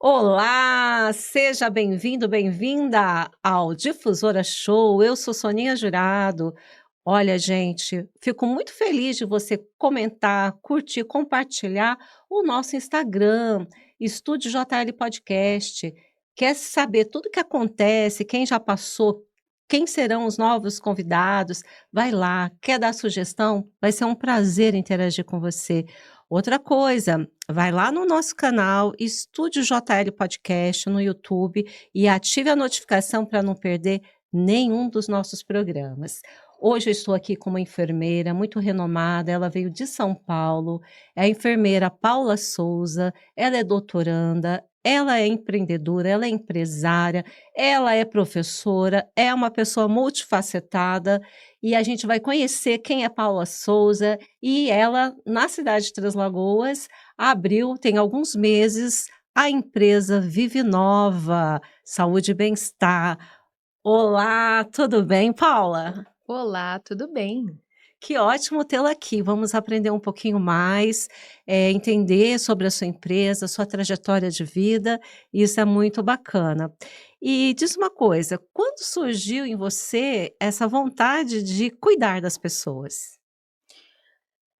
Olá, seja bem-vindo, bem-vinda ao Difusora Show. Eu sou Soninha Jurado. Olha, gente, fico muito feliz de você comentar, curtir, compartilhar o nosso Instagram, Estúdio JL Podcast. Quer saber tudo o que acontece, quem já passou, quem serão os novos convidados? Vai lá, quer dar sugestão? Vai ser um prazer interagir com você. Outra coisa, vai lá no nosso canal Estúdio JL Podcast no YouTube e ative a notificação para não perder nenhum dos nossos programas. Hoje eu estou aqui com uma enfermeira muito renomada, ela veio de São Paulo, é a enfermeira Paula Souza, ela é doutoranda, ela é empreendedora, ela é empresária, ela é professora, é uma pessoa multifacetada e a gente vai conhecer quem é Paula Souza e ela, na cidade de Três Lagoas, abriu, tem alguns meses, a empresa Vive Nova, Saúde e Bem-Estar. Olá, tudo bem, Paula? Olá, tudo bem? Que ótimo tê-la aqui. Vamos aprender um pouquinho mais, entender sobre a sua empresa, sua trajetória de vida. Isso é muito bacana. E diz uma coisa, quando surgiu em você essa vontade de cuidar das pessoas?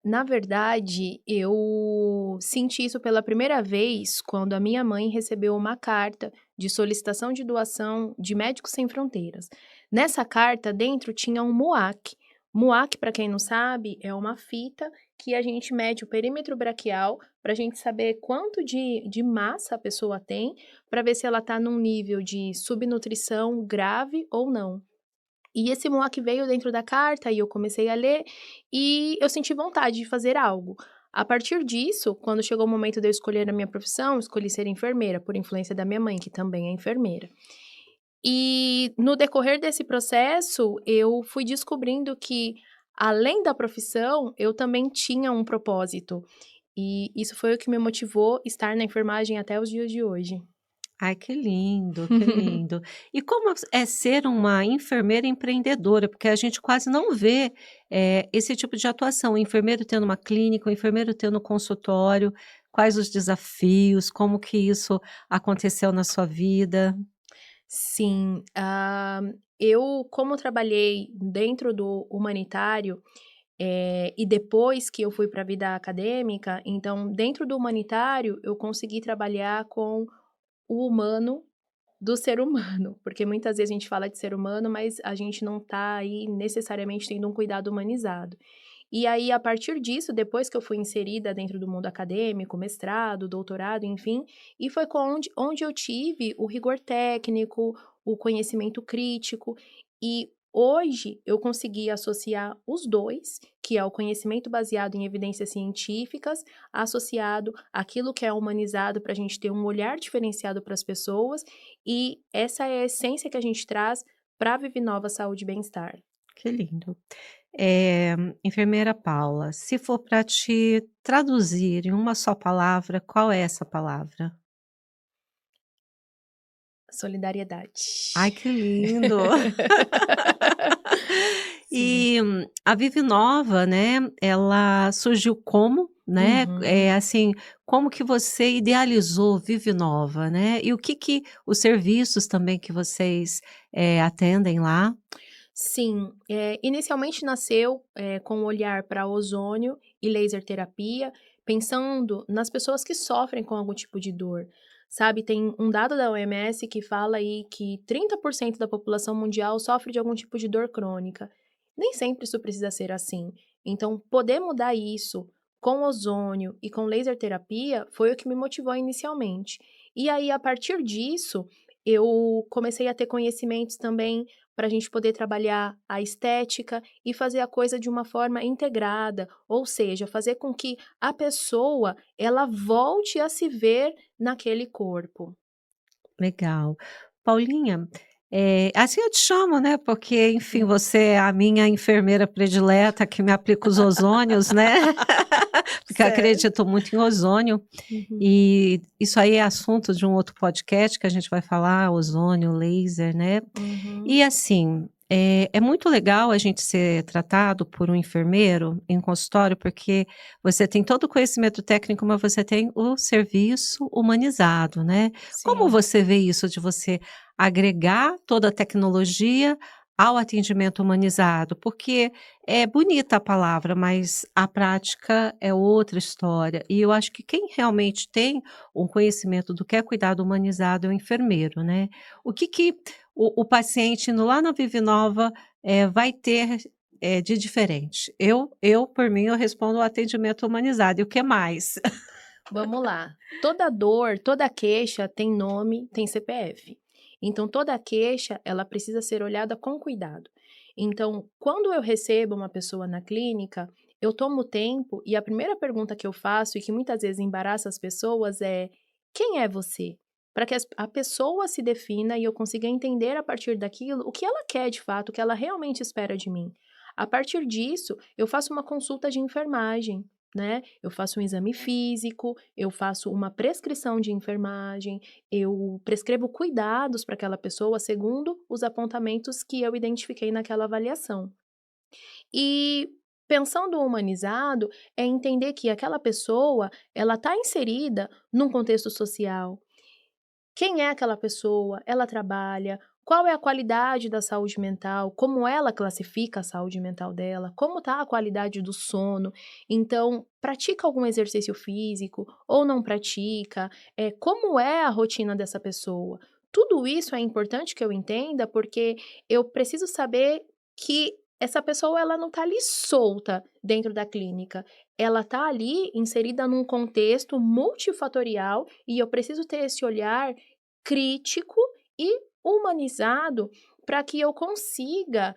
Na verdade, eu senti isso pela primeira vez quando a minha mãe recebeu uma carta de solicitação de doação de Médicos Sem Fronteiras. Nessa carta, dentro tinha um MUAC. MUAC, para quem não sabe, é uma fita que a gente mede o perímetro braquial para a gente saber quanto de massa a pessoa tem, para ver se ela está num nível de subnutrição grave ou não. E esse MOAC veio dentro da carta e eu comecei a ler e eu senti vontade de fazer algo. A partir disso, quando chegou o momento de eu escolher a minha profissão, escolhi ser enfermeira, por influência da minha mãe, que também é enfermeira. E no decorrer desse processo, eu fui descobrindo que, além da profissão, eu também tinha um propósito. E isso foi o que me motivou a estar na enfermagem até os dias de hoje. Ai, que lindo, que lindo. E como é ser uma enfermeira empreendedora? Porque a gente quase não vê, esse tipo de atuação, o enfermeiro tendo uma clínica, o enfermeiro tendo um consultório, quais os desafios, como que isso aconteceu na sua vida? Sim, eu como trabalhei dentro do humanitário, e depois que eu fui para a vida acadêmica, então dentro do humanitário eu consegui trabalhar com o humano do ser humano, porque muitas vezes a gente fala de ser humano, mas a gente não está aí necessariamente tendo um cuidado humanizado. E aí, a partir disso, depois que eu fui inserida dentro do mundo acadêmico, mestrado, doutorado, enfim, e foi onde eu tive o rigor técnico, o conhecimento crítico, e hoje eu consegui associar os dois, que é o conhecimento baseado em evidências científicas, associado àquilo que é humanizado para a gente ter um olhar diferenciado para as pessoas, e essa é a essência que a gente traz para a Vive Nova Saúde e Bem-Estar. Que lindo. Enfermeira Paula, se for para te traduzir em uma só palavra, qual é essa palavra? Ai, Solidariedade. que lindo. Sim. E a Vive Nova, né, ela surgiu como, né, Uhum. assim, como que você idealizou Vive Nova, né, e o que os serviços também que vocês, atendem lá? Sim, inicialmente nasceu, com um olhar para ozônio e laser terapia, pensando nas pessoas que sofrem com algum tipo de dor, sabe. Tem um dado da OMS que fala aí que 30% da população mundial sofre de algum tipo de dor crônica. Nem sempre isso precisa ser assim. Então, poder mudar isso com ozônio e com laser terapia foi o que me motivou inicialmente. E aí, a partir disso, eu comecei a ter conhecimentos também para a gente poder trabalhar a estética e fazer a coisa de uma forma integrada, ou seja, fazer com que a pessoa ela volte a se ver naquele corpo. Legal. Paulinha, assim eu te chamo, né, porque, enfim, Sim. você é a minha enfermeira predileta que me aplica os ozônios, né, porque eu Certo. acredito muito em ozônio, Uhum. e isso aí é assunto de um outro podcast que a gente vai falar, ozônio, laser, né. Uhum. E assim, É muito legal a gente ser tratado por um enfermeiro em consultório, porque você tem todo o conhecimento técnico, mas você tem o serviço humanizado, né. Como Sim. você vê isso de você agregar toda a tecnologia ao atendimento humanizado? Porque é bonita a palavra, mas a prática é outra história. E eu acho que quem realmente tem um conhecimento do que é cuidado humanizado é o enfermeiro, né. O que o paciente indo lá na Vive Nova, vai ter, de diferente? Eu, por mim, eu respondo o atendimento humanizado, e o que mais? Vamos lá. Toda dor, toda queixa tem nome, tem CPF. Então, toda queixa, ela precisa ser olhada com cuidado. Então, quando eu recebo uma pessoa na clínica, eu tomo tempo e a primeira pergunta que eu faço, e que muitas vezes embaraça as pessoas, é: quem é você? Para que a pessoa se defina e eu consiga entender a partir daquilo o que ela quer de fato, o que ela realmente espera de mim. A partir disso, eu faço uma consulta de enfermagem, né? Eu faço um exame físico, eu faço uma prescrição de enfermagem, eu prescrevo cuidados para aquela pessoa segundo os apontamentos que eu identifiquei naquela avaliação. E pensando humanizado, é entender que aquela pessoa, ela está inserida num contexto social. Quem é aquela pessoa? Ela trabalha? Qual é a qualidade da saúde mental? Como ela classifica a saúde mental dela? Como está a qualidade do sono? Então, pratica algum exercício físico ou não pratica? Como é a rotina dessa pessoa? Tudo isso é importante que eu entenda, porque eu preciso saber que essa pessoa ela não está ali solta dentro da clínica. Ela está ali inserida num contexto multifatorial e eu preciso ter esse olhar crítico e humanizado para que eu consiga,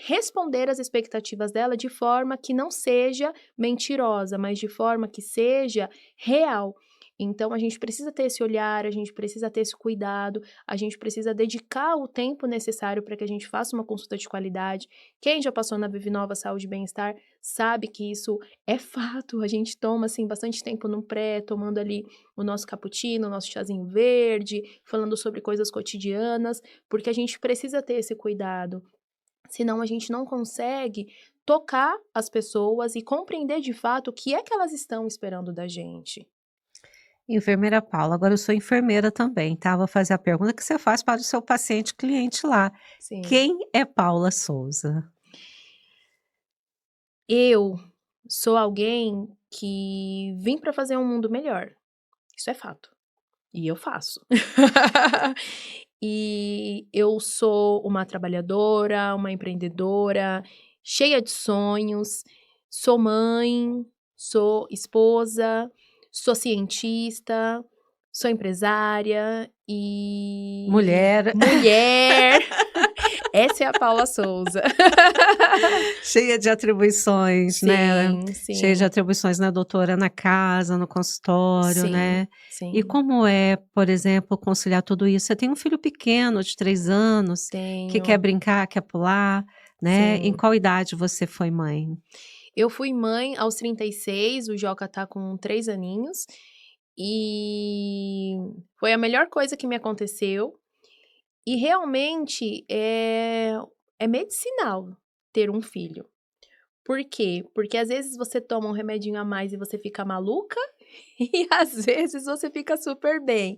responder às expectativas dela de forma que não seja mentirosa, mas de forma que seja real. Então a gente precisa ter esse olhar, a gente precisa ter esse cuidado, a gente precisa dedicar o tempo necessário para que a gente faça uma consulta de qualidade. Quem já passou na Vive Nova Saúde e Bem-Estar sabe que isso é fato, a gente toma, assim, bastante tempo no pré, tomando ali o nosso cappuccino, o nosso chazinho verde, falando sobre coisas cotidianas, porque a gente precisa ter esse cuidado, senão a gente não consegue tocar as pessoas e compreender de fato o que é que elas estão esperando da gente. Enfermeira Paula, agora eu sou enfermeira também, tá, vou fazer a pergunta que você faz para o seu paciente cliente lá. Sim. Quem é Paula Souza? Eu sou alguém que vim para fazer um mundo melhor, isso é fato, e eu faço. E eu sou uma trabalhadora, uma empreendedora, cheia de sonhos, sou mãe, sou esposa, sou cientista, sou empresária e Mulher, mulher. Essa é a Paula Souza. cheia de atribuições, né, Sim, cheia de sim, atribuições, né, doutora na casa, no consultório, sim, né. E sim. como é, por exemplo, conciliar tudo isso? Você tem um filho pequeno de 3 anos, que quer Tenho, brincar, quer pular, né. Em sim. qual idade você foi mãe? Eu fui mãe aos 36, o Joca tá com 3 aninhos, e foi a melhor coisa que me aconteceu, e realmente é medicinal ter um filho. Por quê? Porque às vezes você toma um remedinho a mais e você fica maluca, e às vezes você fica super bem.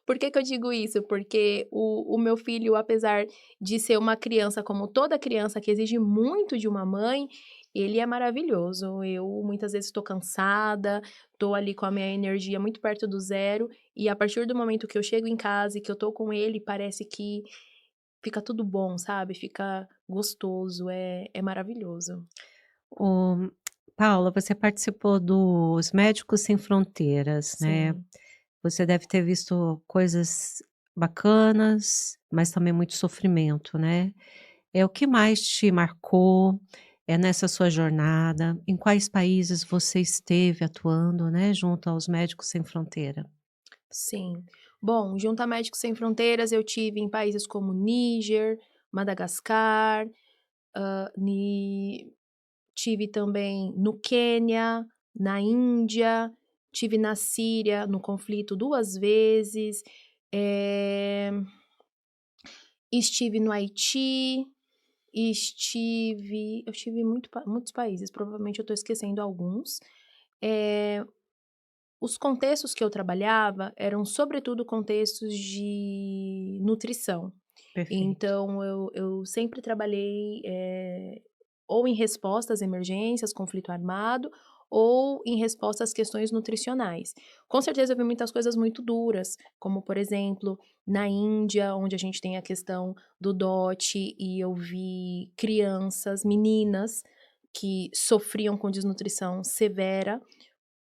Por que que eu digo isso? Porque o meu filho, apesar de ser uma criança como toda criança que exige muito de uma mãe, ele é maravilhoso. Eu muitas vezes estou cansada, estou ali com a minha energia muito perto do zero, e a partir do momento que eu chego em casa e que eu tô com ele, parece que fica tudo bom, sabe? Fica gostoso, é maravilhoso. O Paula, você participou dos Médicos Sem Fronteiras, né. Sim. Você deve ter visto coisas bacanas, mas também muito sofrimento, né. O que mais te marcou, nessa sua jornada? Em quais países você esteve atuando, né, junto aos Médicos Sem Fronteira? Sim. Bom, junto a Médicos Sem Fronteiras, eu tive em países como Níger, Madagascar, hã, ni tive também no Quênia, na Índia, tive na Síria, no conflito 2 vezes, eh, estive no Haiti, Eu estive em muitos países, provavelmente eu estou esquecendo alguns. Eh, os contextos que eu trabalhava eram sobretudo contextos de nutrição. Perfeito. Então eu sempre trabalhei, ou em resposta às emergências, conflito armado, ou em resposta às questões nutricionais. Com certeza eu vi muitas coisas muito duras, como por exemplo, na Índia, onde a gente tem a questão do dote, e eu vi crianças, meninas, que sofriam com desnutrição severa,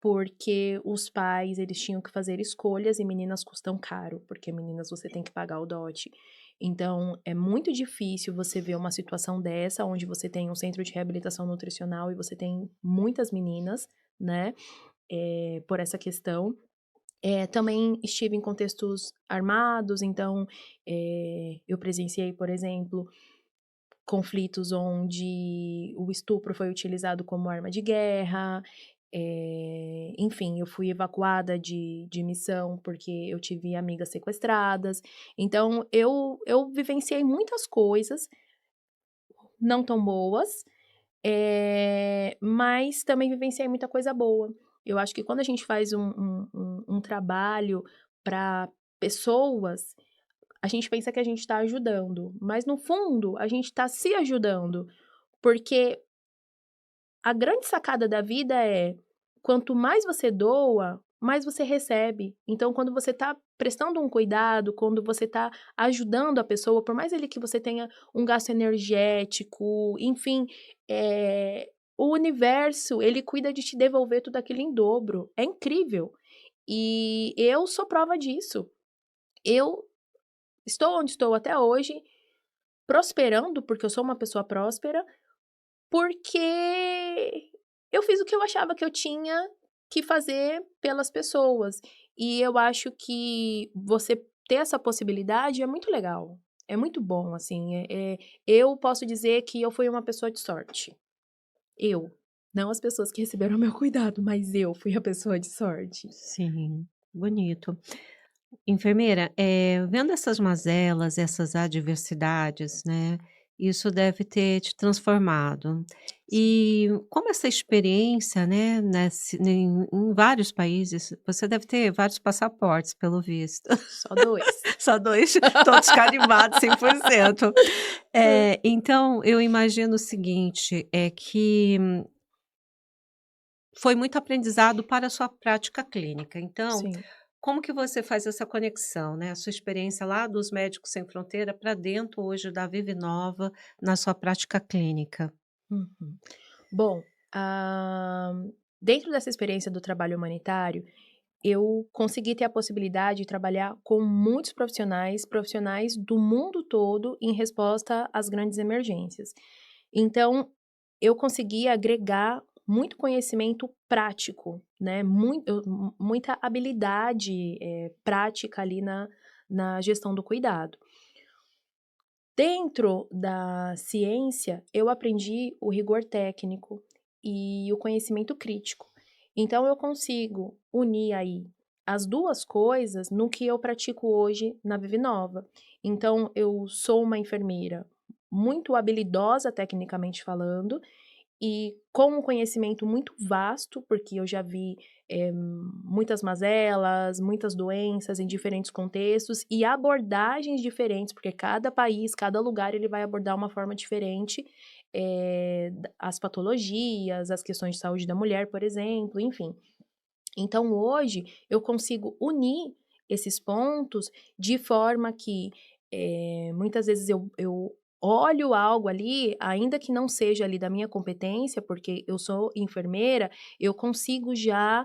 porque os pais, eles tinham que fazer escolhas e meninas custam caro, porque meninas você tem que pagar o dote. Então, é muito difícil você ver uma situação dessa, onde você tem um centro de reabilitação nutricional e você tem muitas meninas, né, por essa questão. Também estive em contextos armados, então, eu presenciei, por exemplo, conflitos onde o estupro foi utilizado como arma de guerra, enfim, eu fui evacuada de missão, porque eu tive amigas sequestradas. Então eu vivenciei muitas coisas, não tão boas, mas também vivenciei muita coisa boa. Eu acho que quando a gente faz um trabalho para pessoas, a gente pensa que a gente está ajudando, mas no fundo a gente está se ajudando, porque a grande sacada da vida é: quanto mais você doa, mais você recebe. Então, quando você está prestando um cuidado, quando você está ajudando a pessoa, por mais ele que você tenha um gasto energético, enfim, o universo, ele cuida de te devolver tudo aquilo em dobro. É incrível. E eu sou prova disso. Eu estou onde estou até hoje, prosperando, porque eu sou uma pessoa próspera, porque eu fiz o que eu achava que eu tinha que fazer pelas pessoas. E eu acho que você ter essa possibilidade é muito legal. É muito bom, assim. Eu posso dizer que eu fui uma pessoa de sorte. Eu. Não as pessoas que receberam meu cuidado, mas eu fui a pessoa de sorte. Sim, bonito. Enfermeira, vendo essas mazelas, essas adversidades, né, isso deve ter te transformado. E como essa experiência, né, em vários países, você deve ter vários passaportes, pelo visto. Só 2. Só 2, todos carimbados 100%. Então eu imagino o seguinte, é que foi muito aprendizado para a sua prática clínica. Então, Sim. como que você faz essa conexão, né, a sua experiência lá dos Médicos Sem Fronteira para dentro hoje da Vive Nova, na sua prática clínica? Uhum. Bom, dentro dessa experiência do trabalho humanitário, eu consegui ter a possibilidade de trabalhar com muitos profissionais, profissionais do mundo todo em resposta às grandes emergências. Então, eu consegui agregar muito conhecimento prático, né? Muita habilidade prática ali na gestão do cuidado. Dentro da ciência, eu aprendi o rigor técnico e o conhecimento crítico. Então, eu consigo unir aí as duas coisas no que eu pratico hoje na Vive Nova. Então, eu sou uma enfermeira muito habilidosa tecnicamente falando, e com um conhecimento muito vasto, porque eu já vi, muitas mazelas, muitas doenças em diferentes contextos e abordagens diferentes, porque cada país, cada lugar, ele vai abordar uma forma diferente, as patologias, as questões de saúde da mulher, por exemplo, enfim. Então hoje eu consigo unir esses pontos de forma que, muitas vezes eu olho algo ali, ainda que não seja ali da minha competência, porque eu sou enfermeira, eu consigo já,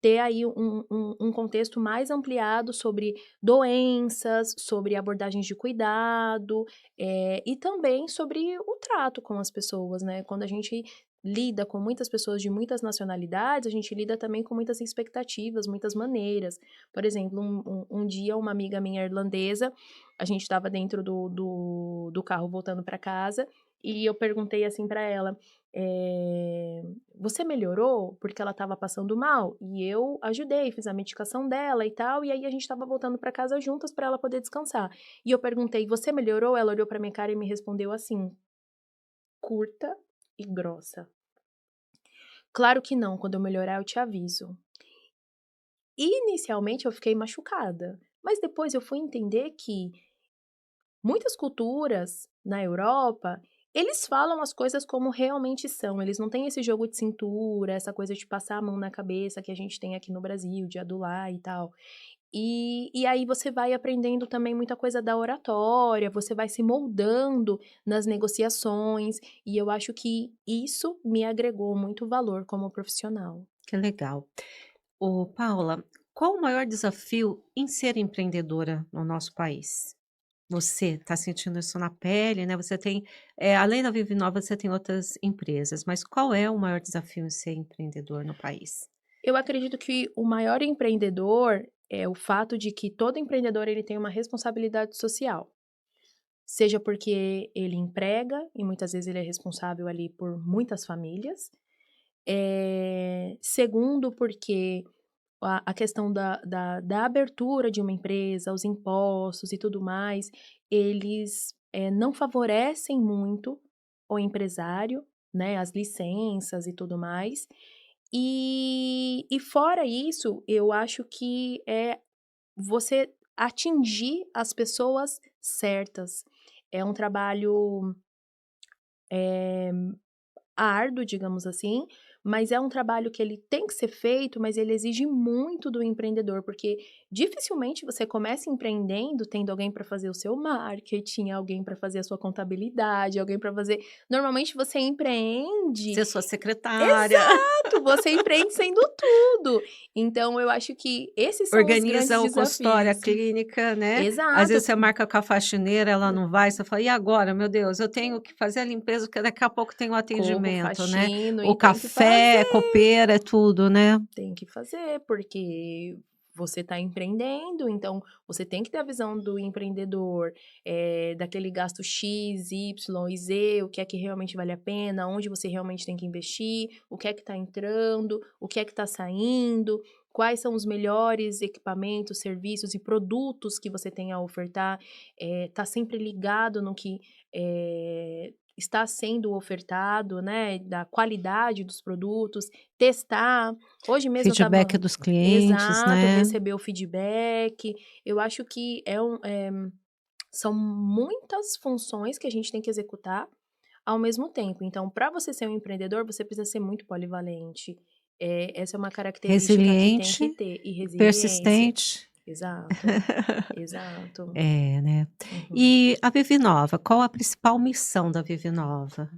ter aí um contexto mais ampliado sobre doenças, sobre abordagens de cuidado, e também sobre o trato com as pessoas, né. Quando a gente lida com muitas pessoas de muitas nacionalidades, a gente lida também com muitas expectativas, muitas maneiras. Por exemplo, um dia uma amiga minha irlandesa, a gente estava dentro do carro voltando para casa, e eu perguntei assim para ela, "Você melhorou?" Porque ela estava passando mal, e eu ajudei, fiz a medicação dela e tal, e aí a gente estava voltando para casa juntas para ela poder descansar. E eu perguntei: "Você melhorou?" Ela olhou para minha cara e me respondeu assim: curta e grossa. Claro que não, quando eu melhorar eu te aviso. Inicialmente eu fiquei machucada, mas depois eu fui entender que muitas culturas na Europa, eles falam as coisas como realmente são, eles não têm esse jogo de cintura, essa coisa de passar a mão na cabeça que a gente tem aqui no Brasil, de adular e tal. E aí você vai aprendendo também muita coisa da oratória, você vai se moldando nas negociações, e eu acho que isso me agregou muito valor como profissional. Que legal. Ô, Paula, qual o maior desafio em ser empreendedora no nosso país? Você está sentindo isso na pele, né, você tem, além da Vive Nova, você tem outras empresas, mas qual é o maior desafio em ser empreendedor no país? Eu acredito que o maior empreendedor é o fato de que todo empreendedor ele tem uma responsabilidade social. Seja porque ele emprega, e muitas vezes ele é responsável ali por muitas famílias. Segundo, porque a questão da abertura de uma empresa, os impostos e tudo mais, eles, não favorecem muito o empresário, né, as licenças e tudo mais. E fora isso, eu acho que é você atingir as pessoas certas. É um trabalho, eh árduo, digamos assim, mas é um trabalho que ele tem que ser feito, mas ele exige muito do empreendedor, porque dificilmente você começa empreendendo tendo alguém para fazer o seu marketing, alguém para fazer a sua contabilidade, alguém para fazer. Normalmente você empreende. Ser sua secretária, Exato, você empreende sendo tudo. Então eu acho que esses são os organiza grandes o consultório, a desafios. clínica, né, às Exato. vezes você marca com a faxineira, ela não vai, você fala: "E agora, meu Deus, eu tenho que fazer a limpeza, porque daqui a pouco tem o Corro, atendimento", né, faxino o e tem que fazer. café, copeira, é tudo, né. Tem que fazer, porque você está empreendendo, então você tem que ter a visão do empreendedor, daquele gasto X, Y e Z, o que é que realmente vale a pena, onde você realmente tem que investir, o que é que está entrando, o que é que está saindo, quais são os melhores equipamentos, serviços e produtos que você tem a ofertar, tá sempre ligado no que está sendo ofertado, né, da qualidade dos produtos, testar. Hoje mesmo eu Feedback estava. dos clientes, Exato, né. receber o feedback. Eu acho que são muitas funções que a gente tem que executar ao mesmo tempo. Então, para você ser um empreendedor, você precisa ser muito polivalente. Essa é uma característica que tem que Resiliente ter. E e resiliência. persistente. Exato, exato. É, né. Uhum. E a Vive Nova, qual a principal missão da Vive Nova?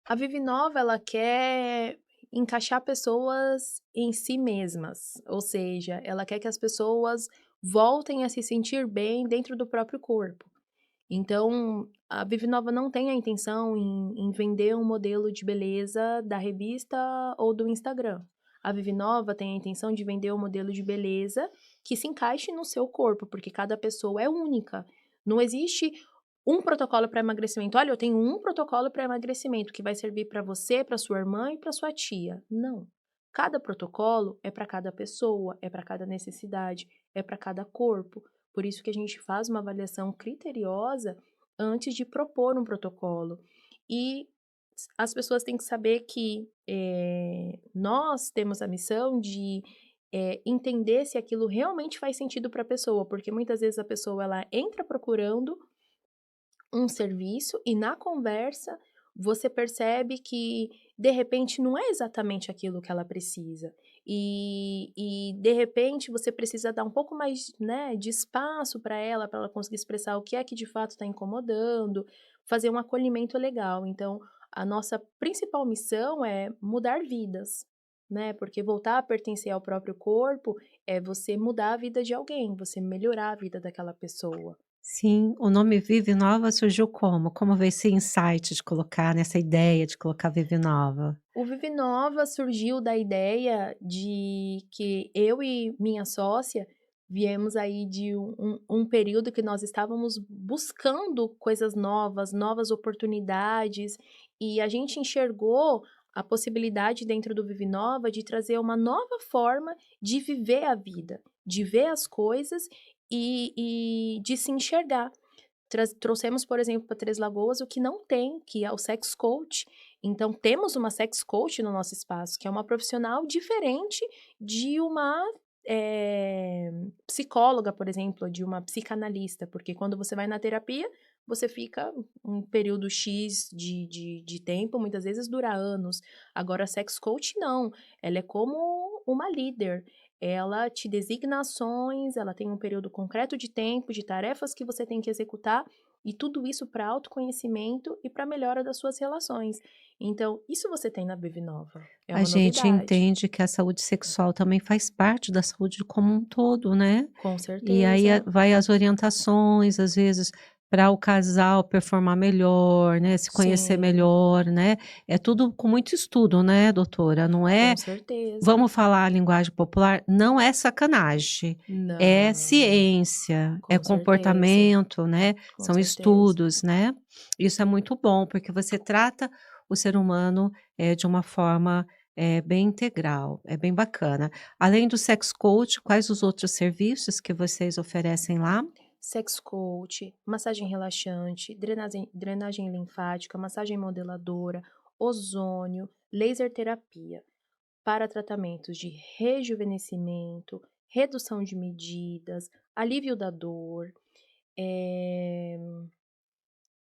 A Vive Nova, ela quer encaixar pessoas em si mesmas, ou seja, ela quer que as pessoas voltem a se sentir bem dentro do próprio corpo. Então, a Vive Nova não tem a intenção em vender um modelo de beleza da revista ou do Instagram. A Vive Nova tem a intenção de vender um modelo de beleza que se encaixe no seu corpo, porque cada pessoa é única. Não existe um protocolo para emagrecimento. Olha, eu tenho um protocolo para emagrecimento que vai servir para você, para sua irmã e para sua tia. Não. Cada protocolo é para cada pessoa, é para cada necessidade, é para cada corpo. Por isso que a gente faz uma avaliação criteriosa antes de propor um protocolo. E as pessoas têm que saber que nós temos a missão de entender se aquilo realmente faz sentido para a pessoa, porque muitas vezes a pessoa ela entra procurando um serviço e na conversa você percebe que de repente não é exatamente aquilo que ela precisa. E de repente você precisa dar um pouco mais, né, de espaço para ela conseguir expressar o que é que de fato está incomodando, fazer um acolhimento legal. Então, a nossa principal missão é mudar vidas, né? Porque voltar a pertencer ao próprio corpo é você mudar a vida de alguém, você melhorar a vida daquela pessoa. Sim, o nome Vive Nova surgiu como? Como veio esse insight de colocar, nessa ideia de colocar Vive Nova? O Vive Nova surgiu da ideia de que eu e minha sócia viemos aí de um período que nós estávamos buscando coisas novas, novas oportunidades, e a gente enxergou a possibilidade dentro do Vive Nova de trazer uma nova forma de viver a vida, de ver as coisas e de se enxergar. Trouxemos, por exemplo, para Três Lagoas o que não tem, que é o sex coach. Então, temos uma sex coach no nosso espaço, que é uma profissional diferente de uma psicóloga, por exemplo, de uma psicanalista, porque quando você vai na terapia, você fica um período X de tempo, muitas vezes dura anos. Agora, a sex coach não, ela é como uma líder. Ela te designa ações, ela tem um período concreto de tempo, de tarefas que você tem que executar, e tudo isso para autoconhecimento e para melhora das suas relações. Então, isso você tem na Vive Nova. É A uma gente novidade. entende que a saúde sexual também faz parte da saúde como um todo, né. Com E aí certeza, vai as orientações, às vezes, para o casal performar melhor, né, se conhecer sim, melhor, né. É tudo com muito estudo, né, doutora, não com é certeza. vamos falar a linguagem popular, não é sacanagem, é Não, ciência, é com certeza, comportamento, né, com são certeza. estudos, né. Isso é muito bom, porque você trata o ser humano, de uma forma, bem integral, é bem bacana. Além do sex coach, quais os outros serviços que vocês oferecem lá? Sex coach, massagem relaxante, drenagem linfática, massagem modeladora, ozônio, laser terapia para tratamentos de rejuvenescimento, redução de medidas, alívio da dor, eh,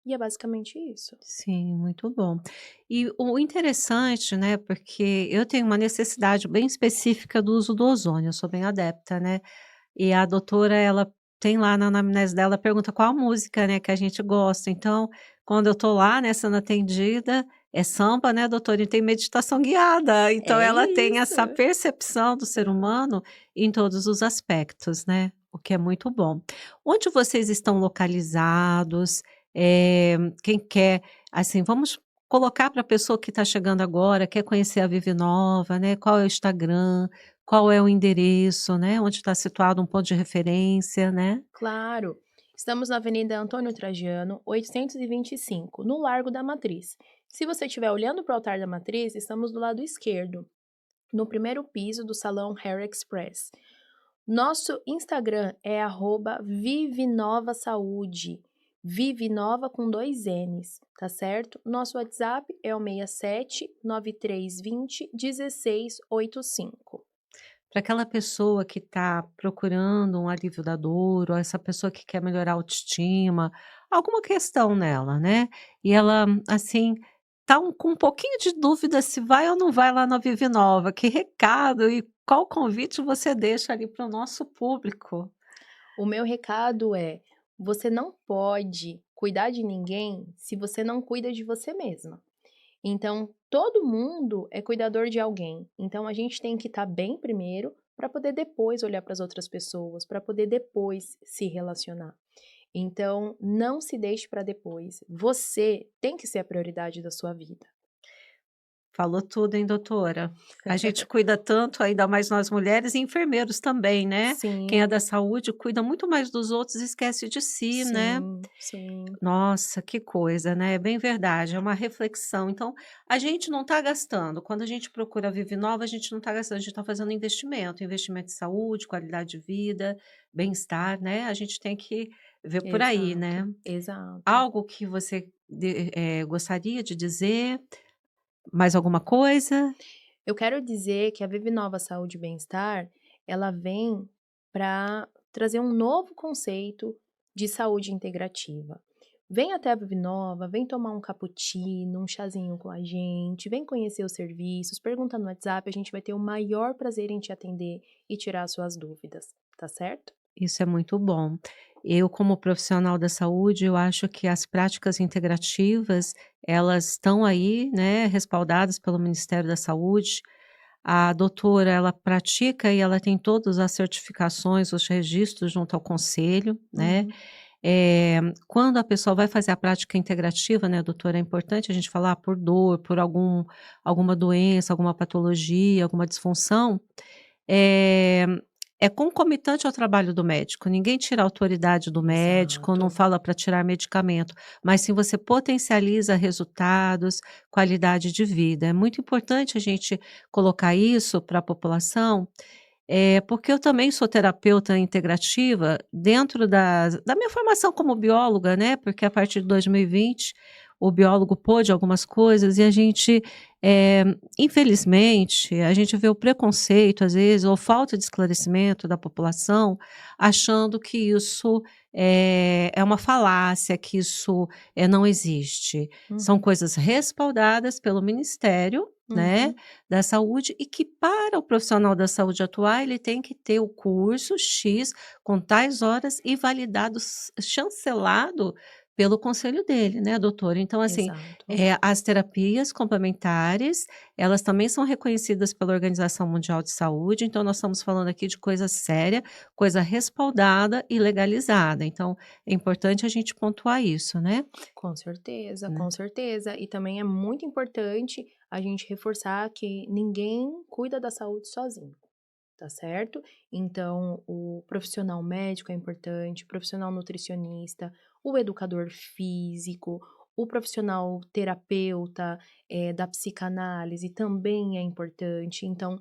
e é basicamente isso. Sim, muito bom. E o interessante, né, porque eu tenho uma necessidade bem específica do uso do ozônio, eu sou bem adepta, né, e a doutora ela tem lá na anamnese dela, pergunta qual música, né, que a gente gosta, então, quando eu tô lá, né, sendo atendida, é samba, né, doutora, e tem meditação guiada, então É ela tem isso. essa percepção do ser humano em todos os aspectos, né, o que é muito bom. Onde vocês estão localizados? Quem quer, assim, vamos colocar para a pessoa que está chegando agora, quer conhecer a Vive Nova, né, qual é o Instagram, qual é o endereço, né, onde está situado um ponto de referência, né. Claro. Estamos na Avenida Antônio Trajano, 825, no Largo da Matriz. Se você estiver olhando para o altar da Matriz, estamos do lado esquerdo, no primeiro piso do Salão Hair Express. Nosso Instagram é Vive Nova Saúde. Vive Nova com dois N's, tá certo? Nosso WhatsApp é o 67 9320 1685. Para aquela pessoa que está procurando um alívio da dor, ou essa pessoa que quer melhorar a autoestima, alguma questão nela, né, e ela, assim, tá com um pouquinho de dúvida se vai ou não vai lá na Vive Nova, que recado e qual convite você deixa ali para o nosso público? O meu recado é: você não pode cuidar de ninguém se você não cuida de você mesma. Então, todo mundo é cuidador de alguém. Então, a gente tem que estar bem primeiro para poder depois olhar para as outras pessoas, para poder depois se relacionar. Então, não se deixe para depois. Você tem que ser a prioridade da sua vida. Falou tudo, hein, doutora. A gente cuida tanto, ainda mais nós mulheres e enfermeiros também, né. Quem é da Sim, saúde cuida muito mais dos outros e esquece de si, né. sim, sim. Nossa, que coisa, né, é bem verdade, é uma reflexão. Então, a gente não está gastando, quando a gente procura a Vive Nova, a gente não está gastando, a gente está fazendo investimento, investimento em saúde, qualidade de vida, bem-estar, né, a gente tem que ver por aí, né. Exato, exato. Algo que você gostaria de dizer? Mais alguma coisa? Eu quero dizer que a Vive Nova Saúde e Bem-Estar, ela vem para trazer um novo conceito de saúde integrativa. Vem até a Vive Nova, vem tomar um cappuccino, um chazinho com a gente, vem conhecer os serviços, pergunta no WhatsApp, a gente vai ter o maior prazer em te atender e tirar suas dúvidas, tá certo? Isso é muito bom. Eu, como profissional da saúde, eu acho que as práticas integrativas, elas estão aí, né, respaldadas pelo Ministério da Saúde. A doutora, ela pratica e ela tem todas as certificações, os registros junto ao conselho, né. Uhum. Quando a pessoa vai fazer a prática integrativa, né, doutora, é importante a gente falar por dor, por alguma doença, alguma patologia, alguma disfunção, eh, é concomitante ao trabalho do médico, ninguém tira a autoridade do médico, não Exato, fala para tirar medicamento, mas sim você potencializa resultados, qualidade de vida. É muito importante a gente colocar isso para a população, Porque eu também sou terapeuta integrativa dentro da minha formação como bióloga, né, porque a partir de 2020 o biólogo pôde algumas coisas e a gente, eh, infelizmente, a gente vê o preconceito, às vezes, ou falta de esclarecimento da população, achando que isso, é uma falácia, que isso, não existe. São Uhum, coisas respaldadas pelo Ministério, né, uhum, da saúde e que para o profissional da saúde atuar, ele tem que ter o curso X com tais horas e validado, chancelado pelo conselho dele, né, doutor. Então, assim, exato. as terapias complementares, elas também são reconhecidas pela Organização Mundial de Saúde, então nós estamos falando aqui de coisa séria, coisa respaldada e legalizada. Então, é importante a gente pontuar isso, Com certeza, né. com certeza. E também é muito importante a gente reforçar que ninguém cuida da saúde sozinho, tá certo? Então, o profissional médico é importante, o profissional nutricionista, o educador físico, o profissional terapeuta, da psicanálise também é importante. Então,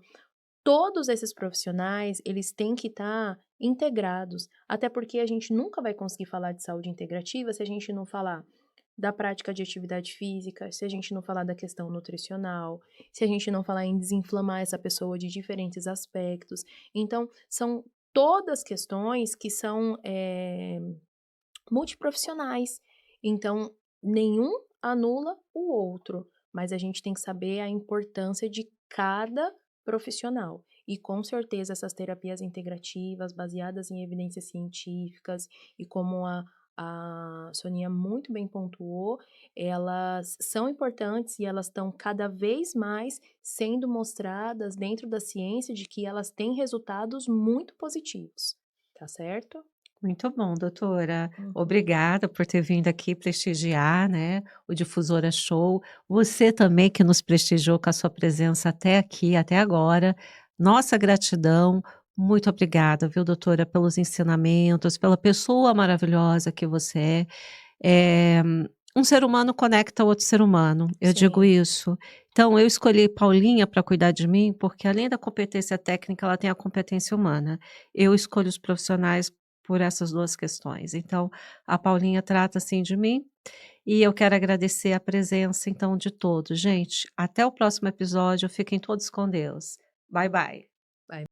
todos esses profissionais, eles têm que estar integrados, até porque a gente nunca vai conseguir falar de saúde integrativa se a gente não falar da prática de atividade física, se a gente não falar da questão nutricional, se a gente não falar em desinflamar essa pessoa de diferentes aspectos. Então, são todas questões que são multiprofissionais. Então, nenhum anula o outro, mas a gente tem que saber a importância de cada profissional. E com certeza essas terapias integrativas, baseadas em evidências científicas, e como a Soninha muito bem pontuou, elas são importantes e elas estão cada vez mais sendo mostradas dentro da ciência de que elas têm resultados muito positivos, tá certo? Muito bom, doutora. Uhum. Obrigada por ter vindo aqui prestigiar, né, o Difusora Show. Você também que nos prestigiou com a sua presença até aqui, até agora. Nossa gratidão. Muito obrigada, viu, doutora, pelos ensinamentos, pela pessoa maravilhosa que você é. Eh, um ser humano conecta outro ser humano, eu digo Sim. isso. Então eu escolhi Paulinha para cuidar de mim, porque além da competência técnica, ela tem a competência humana. Eu escolho os profissionais por essas 2 questões. Então, a Paulinha trata assim de mim, e eu quero agradecer a presença então de todos. Gente, até o próximo episódio, fiquem todos com Deus. Bye, bye.